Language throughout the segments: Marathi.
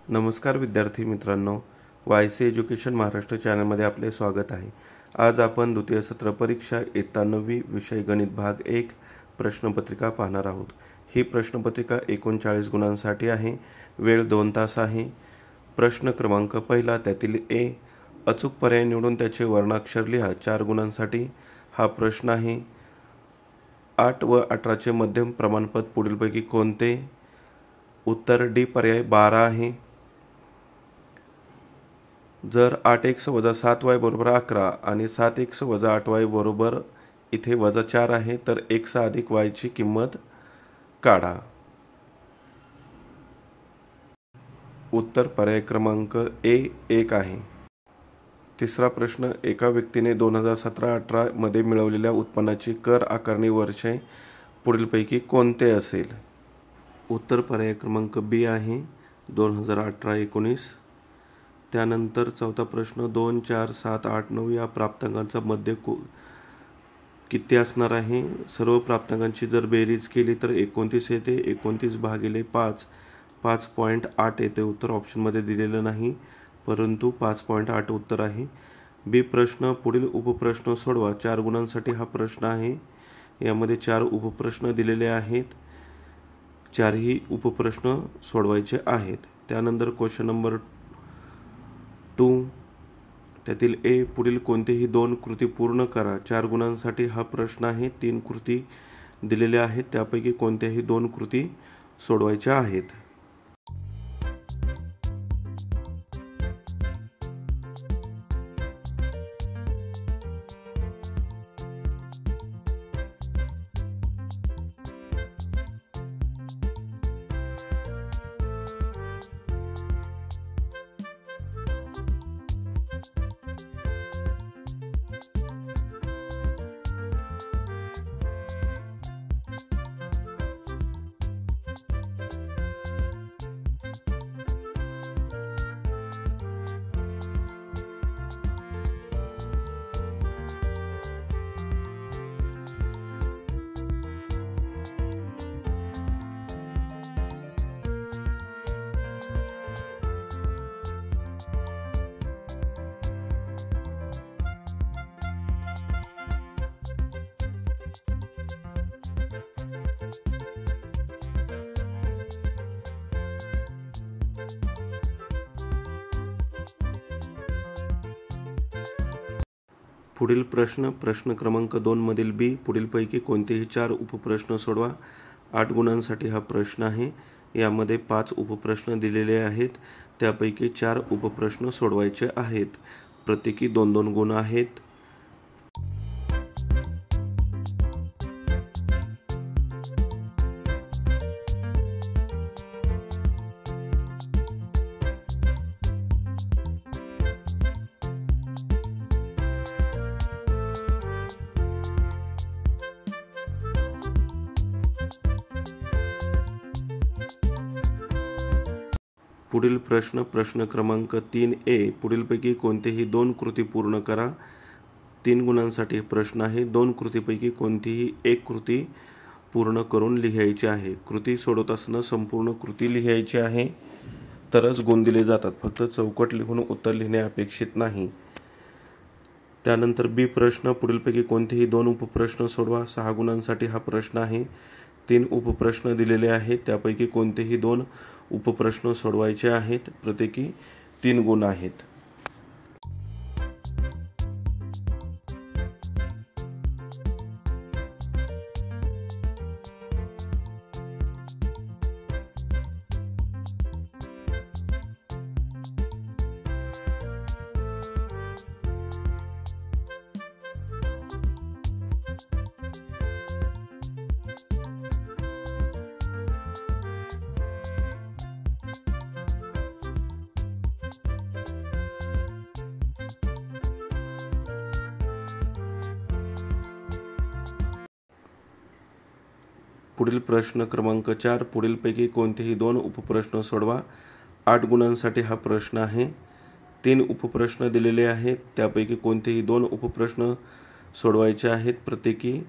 नमस्कार विद्यार्थी मित्रांनो, वायसी एज्युकेशन महाराष्ट्र चॅनलमध्ये आपले स्वागत आहे। आज आपण द्वितीय सत्र परीक्षा इयत्ता 9वी विषय गणित भाग 1 प्रश्नपत्रिका पाहणार आहोत। ही प्रश्नपत्रिका 39 गुणांसाठी आहे। वेळ 2 तास आहे। प्रश्न क्रमांक पहिला, त्यातील ए, अचूक पर्याय निवडून त्याचे वर्णाक्षर लिहा, 4 गुणांसाठी हा प्रश्न आहे। 8 व 18 चे मध्यम प्रमाणपद पुढीलपैकी कोणते? उत्तर डी पर्याय 12 आहे। जर 8x - 7y = 11 आणि 7x - 8y बरोबर इथे -4 आहे, तर x अधिक y ची किंमत काढा। उत्तर पर्याय क्रमांक ए 1 आहे। तिसरा प्रश्न, एका व्यक्तीने 2017-18 मध्ये मिळवलेल्या उत्पन्नाची कर आकारणी वर्षे पुढीलपैकी कोणते असेल? उत्तर पर्याय क्रमांक बी आहे, 2018-19। त्यानंतर चौथा प्रश्न, 2, 4, 7, 8, 9 या प्राप्तांकांचा मध्य किती असणार आहे? सर्व प्राप्तांकांची जर बेरीज केली तर 29 येते। 29 भागिले 5 5.8 येते। उत्तर ऑप्शनमध्ये दिलेलं नाही, परंतु 5.8 उत्तर आहे। बी प्रश्न, पुढील उपप्रश्न सोडवा, 4 गुणांसाठी हा प्रश्न आहे। यामध्ये 4 उपप्रश्न दिलेले आहेत, 4ही उपप्रश्न सोडवायचे आहेत। त्यानंतर क्वेश्चन नंबर 2, त्यातील ए, पुढील कोणतेही 2 कृती पूर्ण करा, 4 गुणांसाठी हा प्रश्न आहे। 3 कृती दिलेल्या आहेत, त्यापैकी कोणत्याही 2 कृती सोडवायच्या आहेत। पुढील प्रश्न, प्रश्न क्रमांक 2 मधील बी, पुढीलपैकी कोणतेही 4 उपप्रश्न सोडवा, 8 गुणांसाठी हा प्रश्न आहे। यामध्ये 5 उपप्रश्न दिलेले आहेत, त्यापैकी 4 उपप्रश्न सोडवायचे आहेत। प्रत्येकी 2-2 गुण आहेत। पुढील प्रश्न, प्रश्न क्रमांक 3 ए, पुढीलपैकी कोणतेही 2 कृती पूर्ण करा, 3 गुणांसाठी प्रश्न आहे। 2 कृतीपैकी कोणतीही 1 कृती पूर्ण करून लिहायची आहे। कृती सोडवत असताना संपूर्ण कृती लिहायची आहे, तरच गुण दिले जातात। फक्त चौकट लिहून उत्तर लिहिणे अपेक्षित नाही। त्यानंतर बी प्रश्न, पुढीलपैकी कोणतेही 2 उपप्रश्न सोडवा, 6 गुणांसाठी हा प्रश्न आहे। 3 उपप्रश्न दिलेले आहेत, त्यापैकी कोणतेही 2 उपप्रश्न सोडवायचे आहेत। प्रत्येकी 3 गुण आहेत। पुढील प्रश्न क्रमांक 4, पुढीलपैकी कोणतेही 2 उपप्रश्न सोडवा, 8 गुणांसाठी हा प्रश्न आहे। 3 उपप्रश्न दिलेले आहेत, त्यापैकी कोणतेही 2 उपप्रश्न सोडवायचे आहेत। प्रत्येकी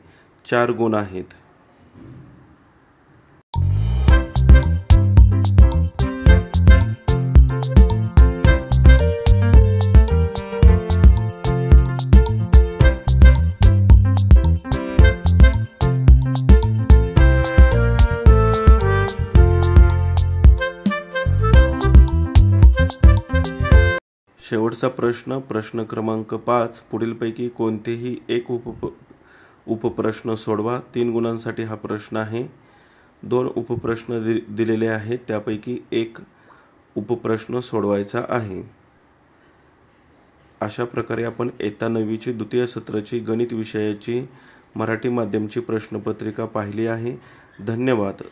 4 गुण आहेत। शेवटचा प्रश्न, प्रश्न क्रमांक 5. पुढीलपैकी कोणतेही एक उपप्रश्न सोडवा. 3 गुणांसाठी हा प्रश्न आहे. 2 उपप्रश्न दिलेले आहेत, त्यापैकी एक उपप्रश्न सोडवायचा आहे. अशा प्रकारे आपण इयत्ता 9वीची द्वितीय सत्राची गणित विषयाची मराठी माध्यमची प्रश्नपत्रिका पाहिली आहे. धन्यवाद.